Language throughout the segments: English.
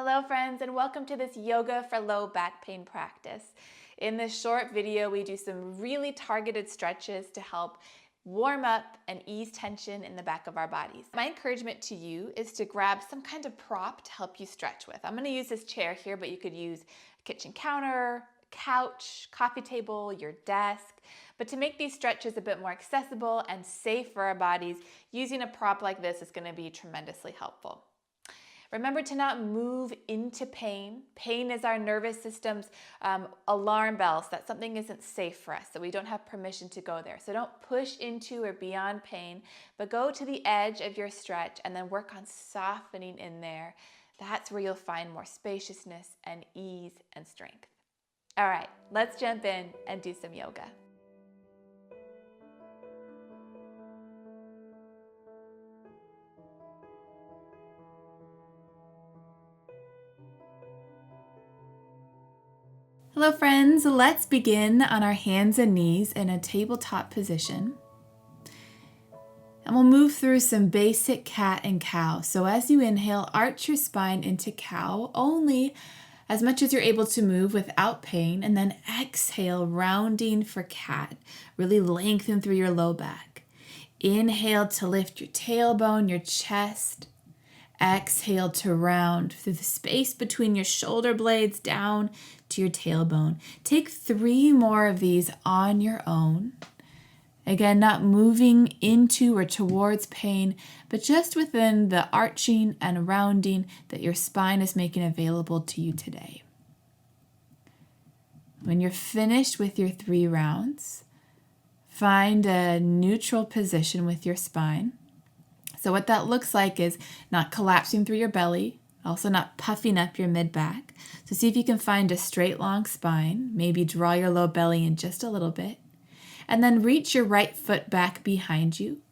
Hello friends, and welcome to this yoga for low back pain practice. In this short video, we do some really targeted stretches to help warm up and ease tension in the back of our bodies. My encouragement to you is to grab some kind of prop to help you stretch with. I'm going to use this chair here, but you could use a kitchen counter, couch, coffee table, your desk. But to make these stretches a bit more accessible and safe for our bodies, using a prop like this is going to be tremendously helpful. Remember to not move into pain. Pain is our nervous system's alarm bells that something isn't safe for us, that we don't have permission to go there. So don't push into or beyond pain, but go to the edge of your stretch and then work on softening in there. That's where you'll find more spaciousness and ease and strength. All right, let's jump in and do some yoga. Hello friends, let's begin on our hands and knees in a tabletop position. And we'll move through some basic cat and cow. So as you inhale, arch your spine into cow, only as much as you're able to move without pain. And then exhale, rounding for cat. Really lengthen through your low back. Inhale to lift your tailbone, your chest. Exhale to round through the space between your shoulder blades down to your tailbone. Take 3 more of these on your own. Again, not moving into or towards pain, but just within the arching and rounding that your spine is making available to you today. When you're finished with your 3 rounds, find a neutral position with your spine. So what that looks like is not collapsing through your belly, also not puffing up your mid-back. So see if you can find a straight, long spine. Maybe draw your low belly in just a little bit. And then reach your right foot back behind you.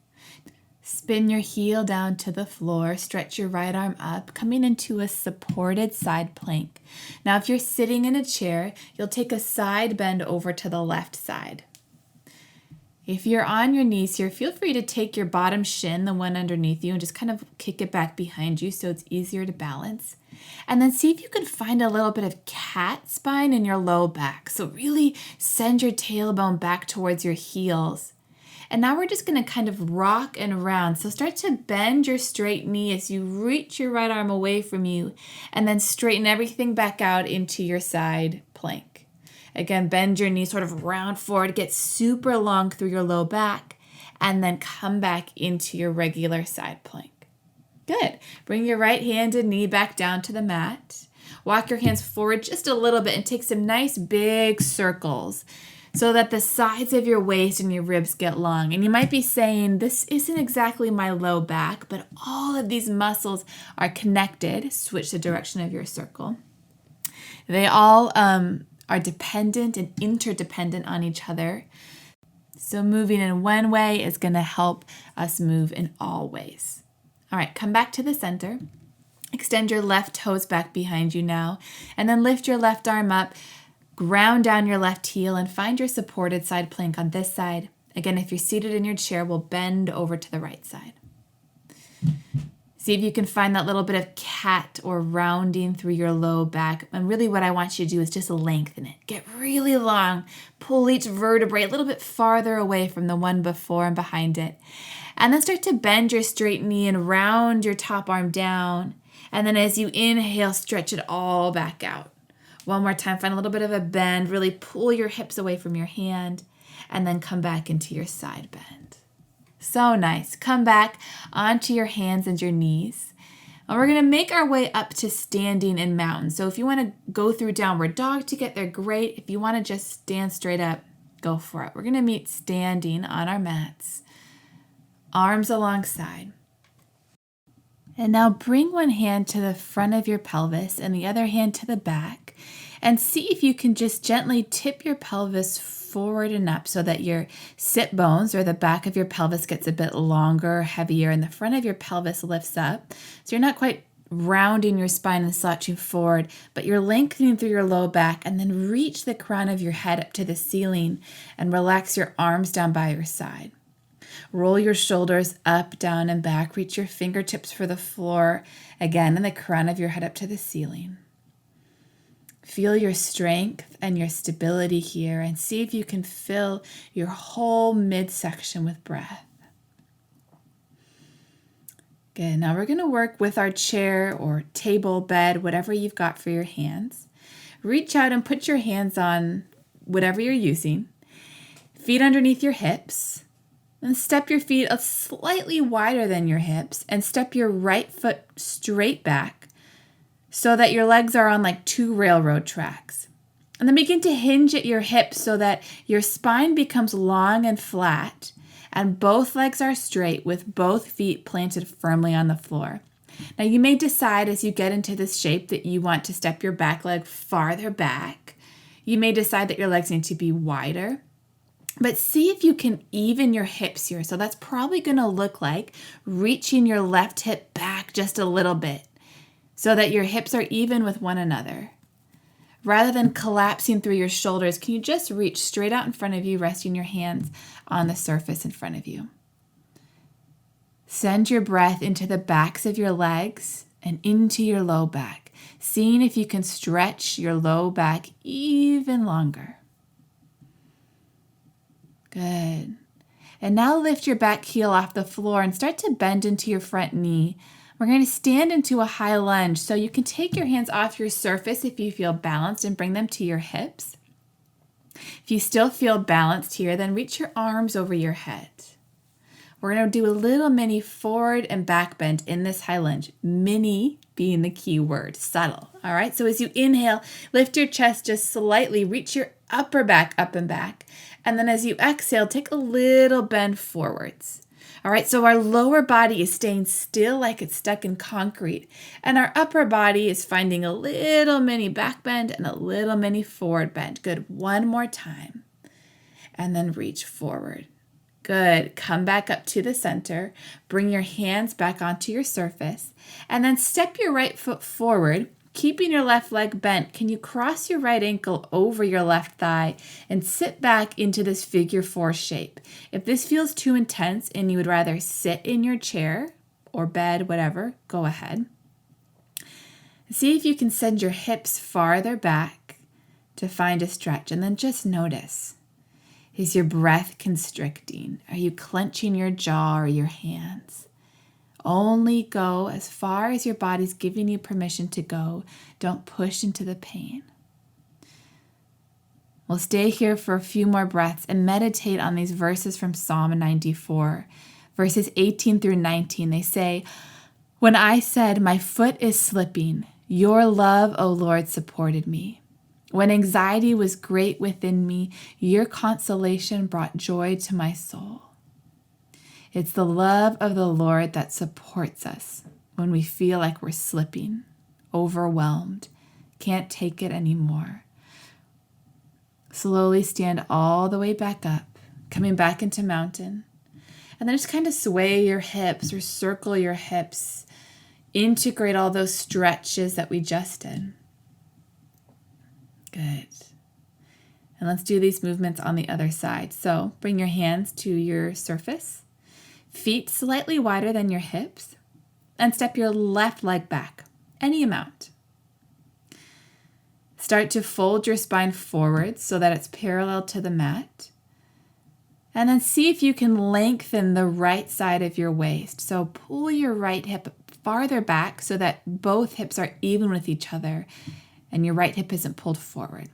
Spin your heel down to the floor. Stretch your right arm up, coming into a supported side plank. Now, if you're sitting in a chair, you'll take a side bend over to the left side. If you're on your knees here, feel free to take your bottom shin, the one underneath you, and just kind of kick it back behind you so it's easier to balance. And then see if you can find a little bit of cat spine in your low back. So really send your tailbone back towards your heels. And now we're just going to kind of rock and round. So start to bend your straight knee as you reach your right arm away from you, and then straighten everything back out into your side plank. Again, bend your knee sort of round forward, get super long through your low back, and then come back into your regular side plank. Good. Bring your right hand and knee back down to the mat. Walk your hands forward just a little bit and take some nice big circles so that the sides of your waist and your ribs get long. And you might be saying, this isn't exactly my low back, but all of these muscles are connected. Switch the direction of your circle. They all are dependent and interdependent on each other. So moving in one way is going to help us move in all ways. All right, come back to the center. Extend your left toes back behind you now, and then lift your left arm up, ground down your left heel, and find your supported side plank on this side. Again, if you're seated in your chair, we'll bend over to the right side. See if you can find that little bit of cat or rounding through your low back. And really what I want you to do is just lengthen it. Get really long. Pull each vertebrae a little bit farther away from the one before and behind it. And then start to bend your straight knee and round your top arm down. And then as you inhale, stretch it all back out. One more time, find a little bit of a bend. Really pull your hips away from your hand. And then come back into your side bend. So nice. Come back onto your hands and your knees. And we're going to make our way up to standing in mountain. So if you want to go through downward dog to get there, great. If you want to just stand straight up, go for it. We're going to meet standing on our mats. Arms alongside. And now bring one hand to the front of your pelvis and the other hand to the back. And see if you can just gently tip your pelvis forward and up so that your sit bones or the back of your pelvis gets a bit longer, heavier, and the front of your pelvis lifts up. So you're not quite rounding your spine and slouching forward, but you're lengthening through your low back, and then reach the crown of your head up to the ceiling and relax your arms down by your side. Roll your shoulders up, down, and back. Reach your fingertips for the floor again and the crown of your head up to the ceiling. Feel your strength and your stability here and see if you can fill your whole midsection with breath. Good. Now we're going to work with our chair or table, bed, whatever you've got for your hands. Reach out and put your hands on whatever you're using. Feet underneath your hips. And step your feet up slightly wider than your hips and step your right foot straight back so that your legs are on like 2 railroad tracks. And then begin to hinge at your hips so that your spine becomes long and flat and both legs are straight with both feet planted firmly on the floor. Now you may decide as you get into this shape that you want to step your back leg farther back. You may decide that your legs need to be wider. But see if you can even your hips here. So that's probably going to look like reaching your left hip back just a little bit so that your hips are even with one another. Rather than collapsing through your shoulders, can you just reach straight out in front of you, resting your hands on the surface in front of you? Send your breath into the backs of your legs and into your low back, seeing if you can stretch your low back even longer. Good. And now lift your back heel off the floor and start to bend into your front knee. We're going to stand into a high lunge, so you can take your hands off your surface if you feel balanced and bring them to your hips. If you still feel balanced here, then reach your arms over your head. We're going to do a little mini forward and back bend in this high lunge. Mini being the key word, subtle. All right, so as you inhale, lift your chest just slightly, reach your upper back up and back. And then as you exhale, take a little bend forwards. All right, so our lower body is staying still like it's stuck in concrete. And our upper body is finding a little mini back bend and a little mini forward bend. Good, one more time. And then reach forward. Good, come back up to the center. Bring your hands back onto your surface. And then step your right foot forward. Keeping your left leg bent, can you cross your right ankle over your left thigh and sit back into this figure 4 shape? If this feels too intense and you would rather sit in your chair or bed, whatever, go ahead. See if you can send your hips farther back to find a stretch, and then just notice. Is your breath constricting? Are you clenching your jaw or your hands? Only go as far as your body's giving you permission to go. Don't push into the pain. We'll stay here for a few more breaths and meditate on these verses from Psalm 94, verses 18 through 19. They say, "When I said, 'My foot is slipping,' your love, O Lord, supported me. When anxiety was great within me, your consolation brought joy to my soul." It's the love of the Lord that supports us when we feel like we're slipping, overwhelmed, can't take it anymore. Slowly stand all the way back up, coming back into mountain. And then just kind of sway your hips or circle your hips. Integrate all those stretches that we just did. Good. And let's do these movements on the other side. So bring your hands to your surface. Feet slightly wider than your hips, and step your left leg back, any amount. Start to fold your spine forward so that it's parallel to the mat. And then see if you can lengthen the right side of your waist. So pull your right hip farther back so that both hips are even with each other and your right hip isn't pulled forward.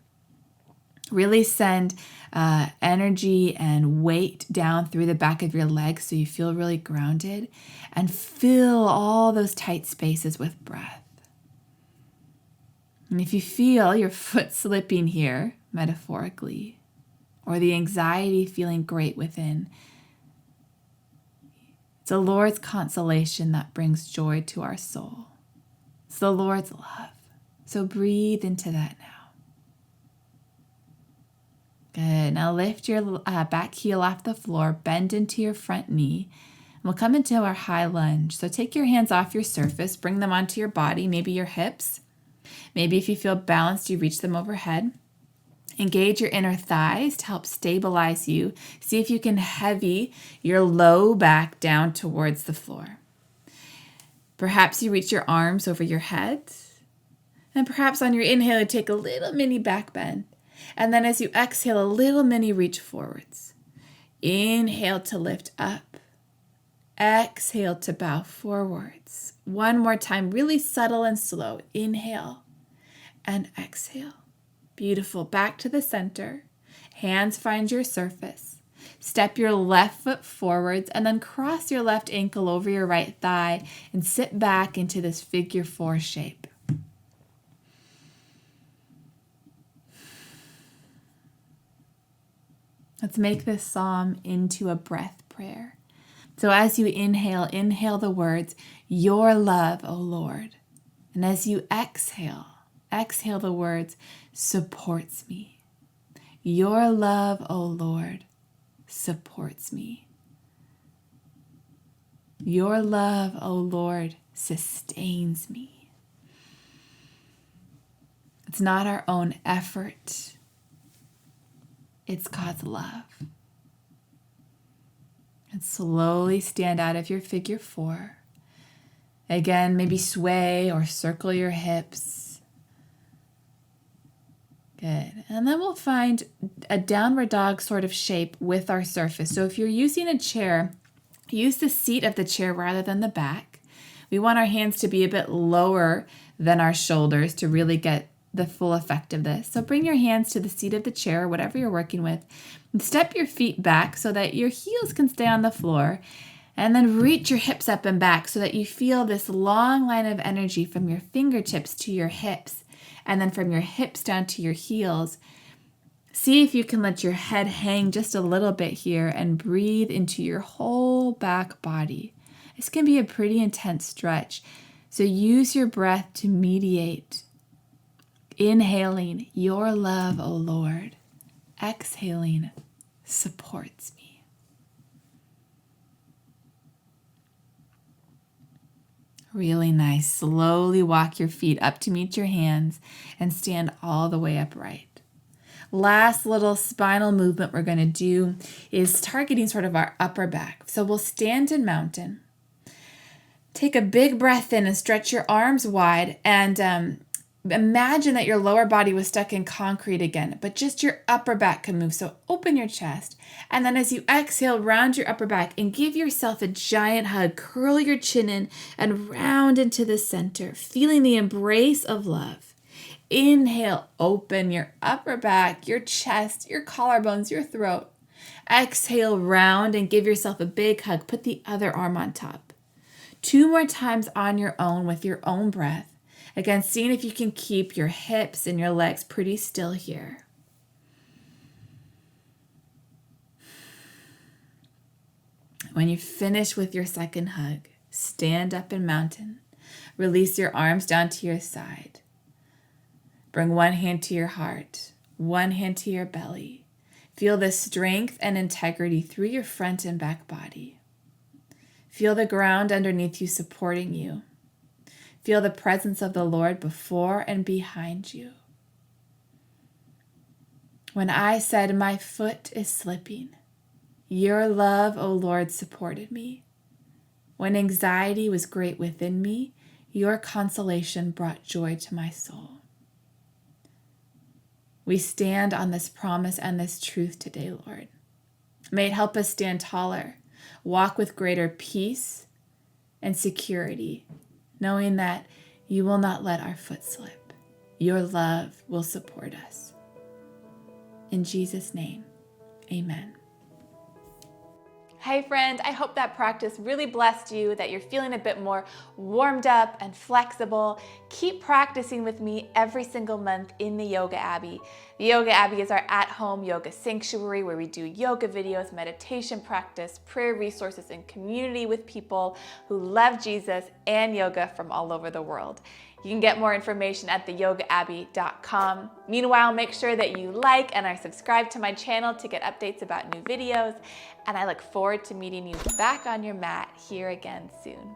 Really send energy and weight down through the back of your legs so you feel really grounded, and fill all those tight spaces with breath. And if you feel your foot slipping here, metaphorically, or the anxiety feeling great within, it's the Lord's consolation that brings joy to our soul. It's the Lord's love. So breathe into that now. Good. Now lift your back heel off the floor, bend into your front knee, and we'll come into our high lunge. So take your hands off your surface, bring them onto your body, maybe your hips. Maybe if you feel balanced, you reach them overhead. Engage your inner thighs to help stabilize you. See if you can heavy your low back down towards the floor. Perhaps you reach your arms over your head. And perhaps on your inhale, you take a little mini back bend. And then as you exhale, a little mini reach forwards. Inhale to lift up. Exhale to bow forwards. One more time, really subtle and slow. Inhale and exhale. Beautiful. Back to the center. Hands find your surface. Step your left foot forwards and then cross your left ankle over your right thigh and sit back into this figure 4 shape. Let's make this psalm into a breath prayer. So as you inhale the words, your love, O Lord. And as you exhale the words, supports me. Your love, O Lord, supports me. Your love, O Lord, sustains me. It's not our own effort. It's God's love. And slowly stand out of your figure 4. Again, maybe sway or circle your hips. Good. And then we'll find a downward dog sort of shape with our surface. So if you're using a chair, use the seat of the chair rather than the back. We want our hands to be a bit lower than our shoulders to really get the full effect of this. So bring your hands to the seat of the chair, whatever you're working with, and step your feet back so that your heels can stay on the floor, and then reach your hips up and back so that you feel this long line of energy from your fingertips to your hips, and then from your hips down to your heels. See if you can let your head hang just a little bit here and breathe into your whole back body. This can be a pretty intense stretch, so use your breath to mediate. Inhaling, your love, O Lord. Exhaling, supports me. Really nice. Slowly walk your feet up to meet your hands and stand all the way upright. Last little spinal movement we're going to do is targeting sort of our upper back. So we'll stand in mountain. Take a big breath in and stretch your arms wide, and imagine that your lower body was stuck in concrete again, but just your upper back can move. So open your chest. And then as you exhale, round your upper back and give yourself a giant hug. Curl your chin in and round into the center, feeling the embrace of love. Inhale, open your upper back, your chest, your collarbones, your throat. Exhale, round and give yourself a big hug. Put the other arm on top. 2 more times on your own with your own breath. Again, seeing if you can keep your hips and your legs pretty still here. When you finish with your second hug, stand up in mountain. Release your arms down to your side. Bring one hand to your heart, one hand to your belly. Feel the strength and integrity through your front and back body. Feel the ground underneath you supporting you. Feel the presence of the Lord before and behind you. When I said, my foot is slipping, your love, O Lord, supported me. When anxiety was great within me, your consolation brought joy to my soul. We stand on this promise and this truth today, Lord. May it help us stand taller, walk with greater peace and security, knowing that you will not let our foot slip. Your love will support us. In Jesus' name, amen. Hey friend, I hope that practice really blessed you, that you're feeling a bit more warmed up and flexible. Keep practicing with me every single month in the Yoga Abbey. The Yoga Abbey is our at-home yoga sanctuary where we do yoga videos, meditation practice, prayer resources, and community with people who love Jesus and yoga from all over the world. You can get more information at theyogaabbey.com. Meanwhile, make sure that you like and are subscribed to my channel to get updates about new videos. And I look forward to meeting you back on your mat here again soon.